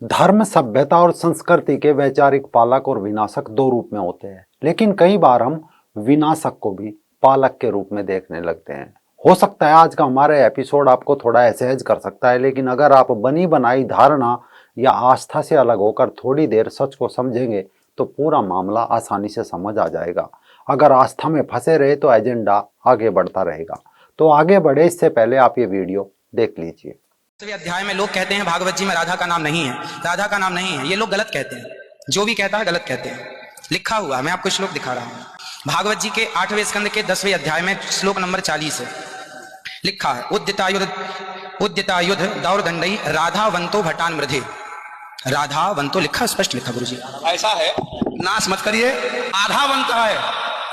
धर्म, सभ्यता और संस्कृति के वैचारिक पालक और विनाशक दो रूप में होते हैं, लेकिन कई बार हम विनाशक को भी पालक के रूप में देखने लगते हैं। हो सकता है आज का हमारा एपिसोड आपको थोड़ा असहज कर सकता है, लेकिन अगर आप बनी बनाई धारणा या आस्था से अलग होकर थोड़ी देर सच को समझेंगे तो पूरा मामला आसानी से समझ आ जाएगा। अगर आस्था में फंसे रहे तो एजेंडा आगे बढ़ता रहेगा। तो आगे बढ़े इससे पहले आप ये वीडियो देख लीजिए। अध्याय में लोग कहते हैं भागवत जी में राधा का नाम नहीं है, राधा का नाम नहीं है। ये लोग गलत कहते हैं, जो भी कहता है गलत कहते हैं। लिखा हुआ मैं आपको श्लोक दिखा रहा हूं। भागवत जी के 8वें स्कंद के 10वें अध्याय में श्लोक नंबर 40 है, लिखा है उद्यतायुध दौरदंडई राधावंतो भटान मृधे। राधावंतो लिखा, स्पष्ट लिखा गुरुजी। ऐसा है, नाश मत करिए। आधावंत है,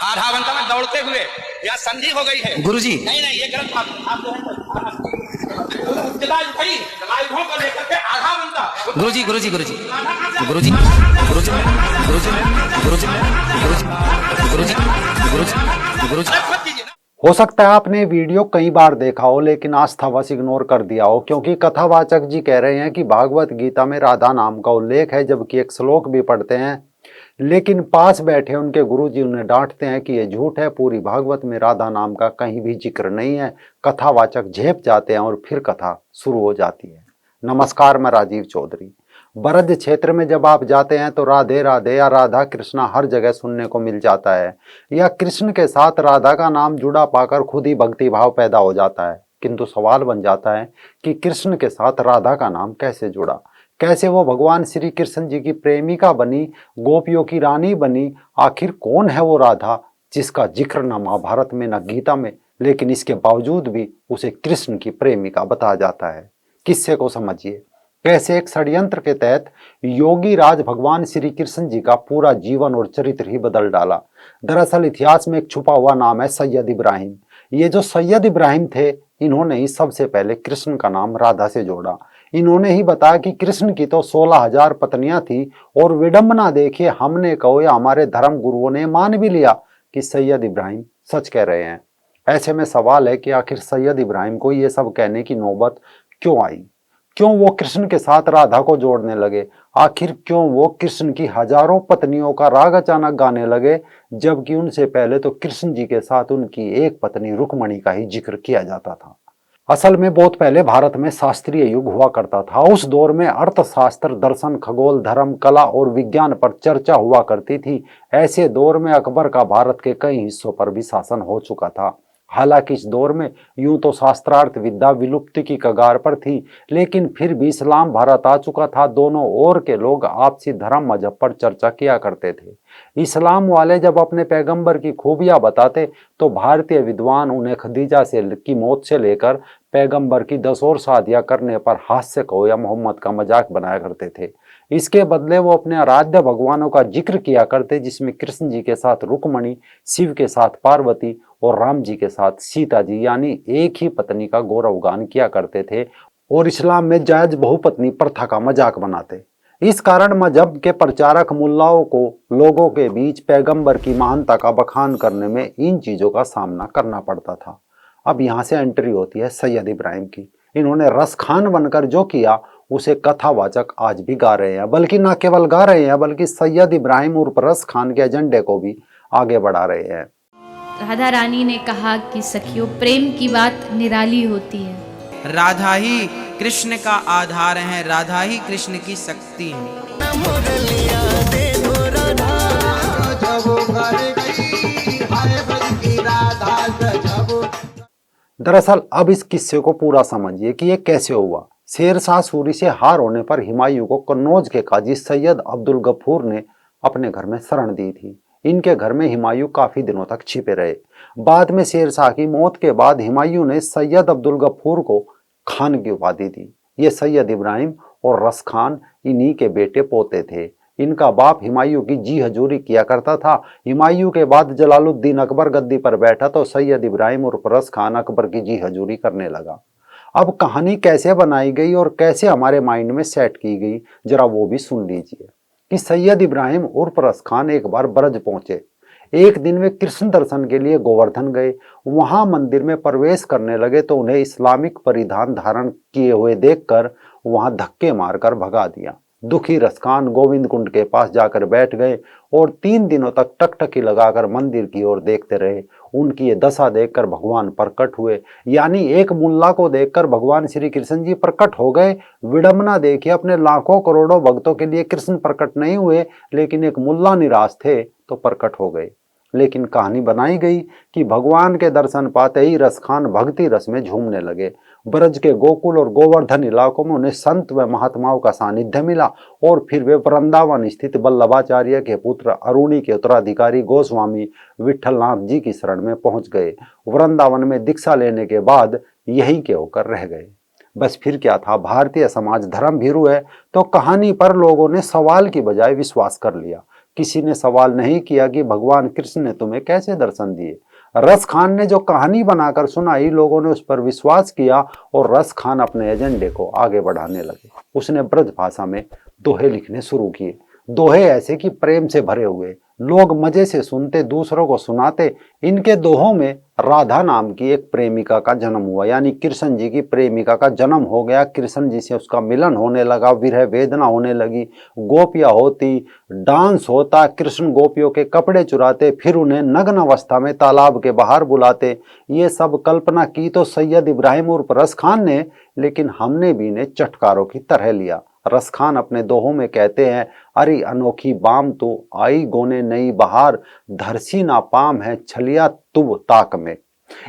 आधावंत में दौड़ते हुए या संधि हो गई है गुरुजी। नहीं नहीं, ये गलत आप जो है गुरुजी गुरुजी गुरुजी गुरुजी गुरुजी गुरुजी गुरुजी गुरुजी गुरुजी गुरुजी। हो सकता है आपने वीडियो कई बार देखा हो, लेकिन आस्थावश इग्नोर कर दिया हो, क्योंकि कथावाचक जी कह रहे हैं कि भागवत गीता में राधा नाम का उल्लेख है, जबकि एक श्लोक भी पढ़ते हैं, लेकिन पास बैठे उनके गुरुजी उन्हें डांटते हैं कि ये झूठ है, पूरी भागवत में राधा नाम का कहीं भी जिक्र नहीं है। कथावाचक झेप जाते हैं और फिर कथा शुरू हो जाती है। नमस्कार, मैं राजीव चौधरी। ब्रज क्षेत्र में जब आप जाते हैं तो राधे राधे या राधा कृष्णा हर जगह सुनने को मिल जाता है, या कृष्ण के साथ राधा का नाम जुड़ा पाकर खुद ही भक्ति भाव पैदा हो जाता है। किंतु सवाल बन जाता है कि कृष्ण के साथ राधा का नाम कैसे जुड़ा, कैसे वो भगवान श्री कृष्ण जी की प्रेमिका बनी, गोपियों की रानी बनी। आखिर कौन है वो राधा जिसका जिक्र न महाभारत में न गीता में, लेकिन इसके बावजूद भी उसे कृष्ण की प्रेमिका बताया जाता है। किस्से को समझिए, कैसे एक षड्यंत्र के तहत योगी राज भगवान श्री कृष्ण जी का पूरा जीवन और चरित्र ही बदल डाला। दरअसल इतिहास में एक छुपा हुआ नाम है सैयद इब्राहिम। ये जो सैयद इब्राहिम थे, इन्होंने ही सबसे पहले कृष्ण का नाम राधा से जोड़ा। इन्होंने ही बताया कि कृष्ण की तो 16,000 पत्नियां थी, और विडंबना देखिए, हमने कहो या हमारे धर्म गुरुओं ने मान भी लिया कि सैयद इब्राहिम सच कह रहे हैं। ऐसे में सवाल है कि आखिर सैयद इब्राहिम को ये सब कहने की नौबत क्यों आई? क्यों वो कृष्ण के साथ राधा को जोड़ने लगे? आखिर क्यों वो कृष्ण की हजारों पत्नियों का राग अचानक गाने लगे, जबकि उनसे पहले तो कृष्ण जी के साथ उनकी एक पत्नी रुक्मणी का ही जिक्र किया जाता था? असल में बहुत पहले भारत में शास्त्रीय युग हुआ करता था। उस दौर में अर्थशास्त्र, दर्शन, खगोल, धर्म, कला और विज्ञान पर चर्चा हुआ करती थी। ऐसे दौर में अकबर का भारत के कई हिस्सों पर भी शासन हो चुका था। हालांकि इस दौर में यूं तो शास्त्रार्थ विद्या विलुप्ति की कगार पर थी, लेकिन फिर भी इस्लाम भारत आ चुका था। दोनों ओर के लोग आपसी धर्म मजहब पर चर्चा किया करते थे। इस्लाम वाले जब अपने पैगंबर की खूबियां बताते तो भारतीय विद्वान उन्हें खदीजा की मौत से लेकर पैगंबर की 10 और शादियां करने पर हास्य कहो या मोहम्मद का मजाक बनाया करते थे। इसके बदले वो अपने आराध्य भगवानों का जिक्र किया करते, जिसमें कृष्ण जी के साथ रुक्मणी, शिव के साथ पार्वती और राम जी के साथ सीता जी, यानी एक ही पत्नी का गौरवगान किया करते थे, और इस्लाम में जायज बहुपत्नी प्रथा का मजाक बनाते। इस कारण मजहब के प्रचारक मुल्लाओं को लोगों के बीच पैगंबर की महानता का बखान करने में इन चीजों का सामना करना पड़ता था। अब यहाँ से एंट्री होती है सैयद इब्राहिम की। इन्होंने रस खान बनकर जो किया उसे कथावाचक आज भी गा रहे हैं, बल्कि न केवल गा रहे हैं बल्कि सैयद इब्राहिम उर्फ रस खान के एजेंडे को भी आगे बढ़ा रहे हैं। राधा रानी ने कहा कि सखियों, प्रेम की बात निराली होती है। राधा ही कृष्ण का आधार है, राधा ही कृष्ण की शक्ति है। दरअसल अब इस किस्से को पूरा समझिए कि ये कैसे हुआ। शेरशाह सूरी से हार होने पर हुमायूं को कन्नौज के काजी सैयद अब्दुल गफूर ने अपने घर में शरण दी थी। इनके घर में हुमायूं काफी दिनों तक छिपे रहे। बाद में शेरशाह की मौत के बाद हुमायूं ने सैयद अब्दुल गफूर को खान की उपाधि दी। ये सैयद इब्राहिम और रस खान इन्हीं के बेटे पोते थे। इनका बाप हुमायूं की जी हजूरी किया करता था। हुमायूं के बाद जलालुद्दीन अकबर गद्दी पर बैठा तो सैयद इब्राहिम और रस खान अकबर की जी हजूरी करने लगा। अब कहानी कैसे बनाई गई और कैसे हमारे माइंड में सेट की गई, जरा वो भी सुन लीजिए कि सैयद इब्राहिम उर्फ रस खान एक बार ब्रज पहुंचे। एक दिन वे कृष्ण दर्शन के लिए गोवर्धन गए। वहां मंदिर में प्रवेश करने लगे तो उन्हें इस्लामिक परिधान धारण किए हुए देखकर वहां धक्के मारकर भगा दिया। दुखी रसखान गोविंद कुंड के पास जाकर बैठ गए और 3 दिनों तक टकटकी लगाकर मंदिर की ओर देखते रहे। उनकी ये दशा देखकर भगवान प्रकट हुए, यानी एक मुल्ला को देखकर भगवान श्री कृष्ण जी प्रकट हो गए। विडंबना देखिए, अपने लाखों करोड़ों भक्तों के लिए कृष्ण प्रकट नहीं हुए, लेकिन एक मुल्ला निराश थे तो प्रकट हो गए। लेकिन कहानी बनाई गई कि भगवान के दर्शन पाते ही रसखान भक्ति रस में झूमने लगे। ब्रज के गोकुल और गोवर्धन इलाकों में उन्हें संत व महात्माओं का सानिध्य मिला और फिर वे वृंदावन स्थित वल्लभाचार्य के पुत्र अरुणी के उत्तराधिकारी गोस्वामी विठलनाथ जी की शरण में पहुंच गए। वृंदावन में दीक्षा लेने के बाद यहीं के होकर रह गए। बस फिर क्या था, भारतीय समाज धर्म भीरू है तो कहानी पर लोगों ने सवाल की बजाय विश्वास कर लिया। किसी ने सवाल नहीं किया कि भगवान कृष्ण ने तुम्हें कैसे दर्शन दिए। रस खान ने जो कहानी बनाकर सुनाई, लोगों ने उस पर विश्वास किया और रस खान अपने एजेंडे को आगे बढ़ाने लगे। उसने ब्रज भाषा में दोहे लिखने शुरू किए। दोहे ऐसे कि प्रेम से भरे हुए, लोग मजे से सुनते, दूसरों को सुनाते। इनके दोहों में राधा नाम की एक प्रेमिका का जन्म हुआ, यानी कृष्ण जी की प्रेमिका का जन्म हो गया। कृष्ण जी से उसका मिलन होने लगा, विरह वेदना होने लगी, गोपियां होती, डांस होता, कृष्ण गोपियों के कपड़े चुराते, फिर उन्हें नग्न अवस्था में तालाब के बाहर बुलाते। ये सब कल्पना की तो सैयद इब्राहिम उर्फ रस खान ने, लेकिन हमने भी इन्हें चटकारों की तरह लिया। रस खान अपने दोहों में कहते हैं, अरे अनोखी बाम तो आई गोने नई बहार, धरसी ना पाम है छलिया तुब ताक में।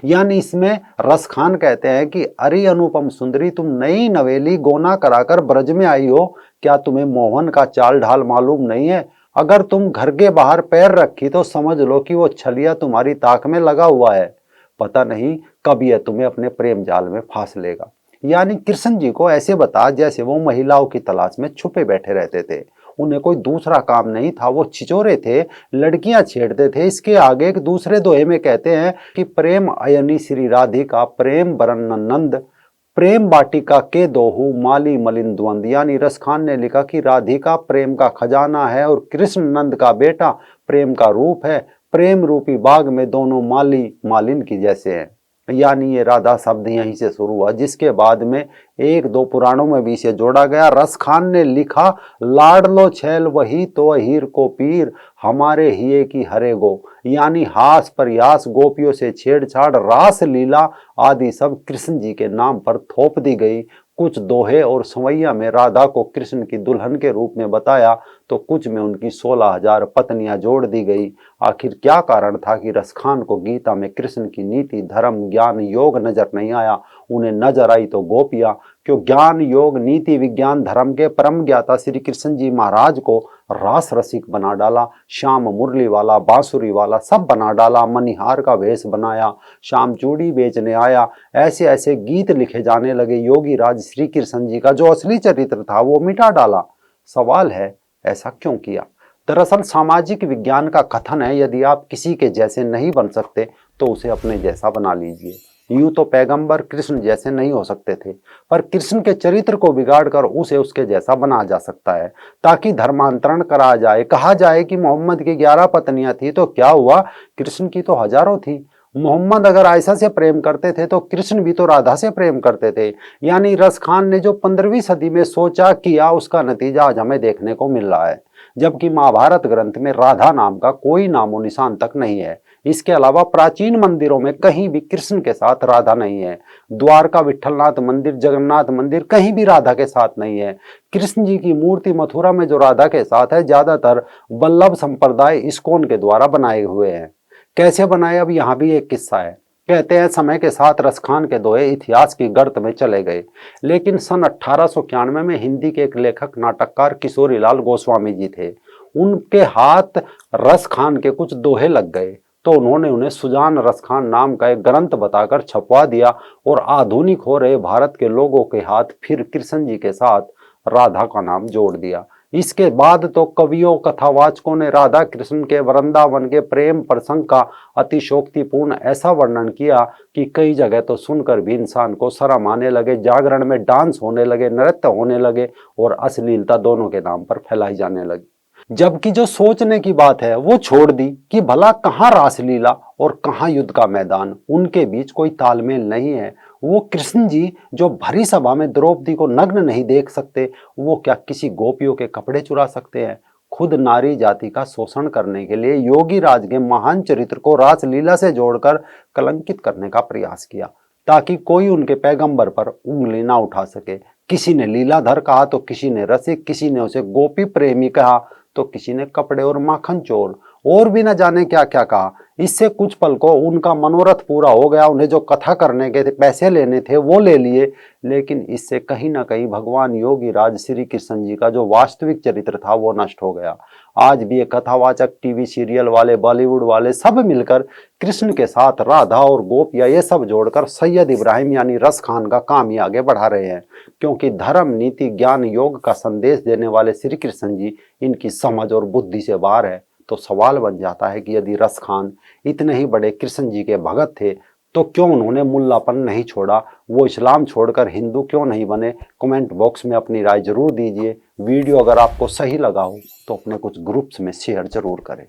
यानी इसमें रस खान कहते हैं कि अरे अनुपम सुंदरी, तुम नई नवेली गोना कराकर ब्रज में आई हो, क्या तुम्हें मोहन का चाल ढाल मालूम नहीं है? अगर तुम घर के बाहर पैर रखी तो समझ लो कि वो छलिया तुम्हारी ताक में लगा हुआ है। पता नहीं कब यह तुम्हें अपने प्रेम जाल में फांस लेगा। यानी कृष्ण जी को ऐसे बता जैसे वो महिलाओं की तलाश में छुपे बैठे रहते थे। उन्हें कोई दूसरा काम नहीं था, वो छिचोरे थे, लड़कियां छेड़ते थे। इसके आगे एक दूसरे दोहे में कहते हैं कि प्रेम अयनी श्री राधिका, प्रेम बरन नंद, प्रेम बाटिका के दोहू माली मलिन द्वंद। यानी रस खान ने लिखा कि राधिका प्रेम का खजाना है और कृष्ण नंद का बेटा प्रेम का रूप है। प्रेम रूपी बाग में दोनों माली मालिन की जैसे हैं। यानी ये राधा शब्द यहीं से शुरू हुआ, जिसके बाद में 1-2 पुराणों में भी इसे जोड़ा गया। रस खान ने लिखा, लाडलो छैल वही तो हीर को पीर, हमारे हिये की हरे गो। यानी हास प्रयास, गोपियों से छेड़छाड़, रास लीला आदि सब कृष्ण जी के नाम पर थोप दी गई। कुछ दोहे और संवैया में राधा को कृष्ण की दुल्हन के रूप में बताया तो कुछ में उनकी 16,000 पत्नियां जोड़ दी गई। आखिर क्या कारण था कि रस खान को गीता में कृष्ण की नीति, धर्म, ज्ञान, योग नजर नहीं आया? उन्हें नजर आई तो गोपियां। क्यों ज्ञान, योग, नीति, विज्ञान, धर्म के परम ज्ञाता श्री कृष्ण जी महाराज को रास रसिक बना डाला। श्याम मुरली वाला, बांसुरी वाला सब बना डाला। मनिहार का वेश बनाया, शाम चूड़ी बेचने आया। ऐसे ऐसे गीत लिखे जाने लगे। योगी राज श्री कृष्ण जी का जो असली चरित्र था वो मिटा डाला। सवाल है, ऐसा क्यों किया? दरअसल सामाजिक विज्ञान का कथन है, यदि आप किसी के जैसे नहीं बन सकते तो उसे अपने जैसा बना लीजिए। यूं तो पैगंबर कृष्ण जैसे नहीं हो सकते थे, पर कृष्ण के चरित्र को बिगाड़कर उसे उसके जैसा बना जा सकता है, ताकि धर्मांतरण करा जाए। कहा जाए कि मोहम्मद की 11 पत्नियां थी तो क्या हुआ, कृष्ण की तो हजारों थी। मोहम्मद अगर आयशा से प्रेम करते थे तो कृष्ण भी तो राधा से प्रेम करते थे। यानी रस खान ने जो 15वीं सदी में सोचा किया, उसका नतीजा आज हमें देखने को मिल रहा है। जबकि महाभारत ग्रंथ में राधा नाम का कोई नामो निशान तक नहीं है। इसके अलावा प्राचीन मंदिरों में कहीं भी कृष्ण के साथ राधा नहीं है। द्वारका विठलनाथ मंदिर, जगन्नाथ मंदिर, कहीं भी राधा के साथ नहीं है। कृष्ण जी की मूर्ति मथुरा में जो राधा के साथ है, ज्यादातर वल्लभ संप्रदाय इस्कॉन के द्वारा बनाए हुए हैं। कैसे बनाए, अब यहाँ भी एक किस्सा है। कहते हैं समय के साथ रस खान के दोहे इतिहास की गर्त में चले गए, लेकिन सन 1891 में हिंदी के एक लेखक नाटककार किशोरी लाल गोस्वामी जी थे। उनके हाथ रस खान के कुछ दोहे लग गए तो उन्होंने उन्हें सुजान रस खान नाम का एक ग्रंथ बताकर छपवा दिया और आधुनिक हो रहे भारत के लोगों के हाथ फिर कृष्ण जी के साथ राधा का नाम जोड़ दिया। इसके बाद तो कवियों, कथावाचकों ने राधा कृष्ण के वृंदावन के प्रेम प्रसंग का अतिशोक्तिपूर्ण ऐसा वर्णन किया कि कई जगह तो सुनकर भी इंसान को शर्म आने लगे। जागरण में डांस होने लगे, नृत्य होने लगे और अश्लीलता दोनों के नाम पर फैलाई जाने लगी। जबकि जो सोचने की बात है वो छोड़ दी कि भला कहाँ रासलीला और कहाँ युद्ध का मैदान, उनके बीच कोई तालमेल नहीं है। वो कृष्ण जी जो भरी सभा में द्रौपदी को नग्न नहीं देख सकते, वो क्या किसी गोपियों के कपड़े चुरा सकते हैं? खुद नारी जाति का शोषण करने के लिए योगी राज के महान चरित्र को रासलीला से जोड़कर कलंकित करने का प्रयास किया, ताकि कोई उनके पैगंबर पर उंगली ना उठा सके। किसी ने लीलाधर कहा तो किसी ने रसिक, किसी ने उसे गोपी प्रेमी कहा तो किसी ने कपड़े और माखन चोर, और भी न जाने क्या क्या कहा। इससे कुछ पल को उनका मनोरथ पूरा हो गया। उन्हें जो कथा करने के थे, पैसे लेने थे, वो ले लिए, लेकिन इससे कहीं ना कहीं भगवान योगी राज श्री कृष्ण जी का जो वास्तविक चरित्र था वो नष्ट हो गया। आज भी ये कथावाचक, टीवी सीरियल वाले, बॉलीवुड वाले सब मिलकर कृष्ण के साथ राधा और गोपिया ये सब जोड़कर सैयद इब्राहिम यानी रस खान का काम ही आगे बढ़ा रहे हैं। क्योंकि धर्म, नीति, ज्ञान, योग का संदेश देने वाले श्री कृष्ण जी इनकी समझ और बुद्धि से बाहर है। तो सवाल बन जाता है कि यदि रस खान इतने ही बड़े कृष्ण जी के भगत थे तो क्यों उन्होंने मुल्लापन नहीं छोड़ा, वो इस्लाम छोड़कर हिंदू क्यों नहीं बने? कमेंट बॉक्स में अपनी राय जरूर दीजिए। वीडियो अगर आपको सही लगा हो तो अपने कुछ ग्रुप्स में शेयर जरूर करें।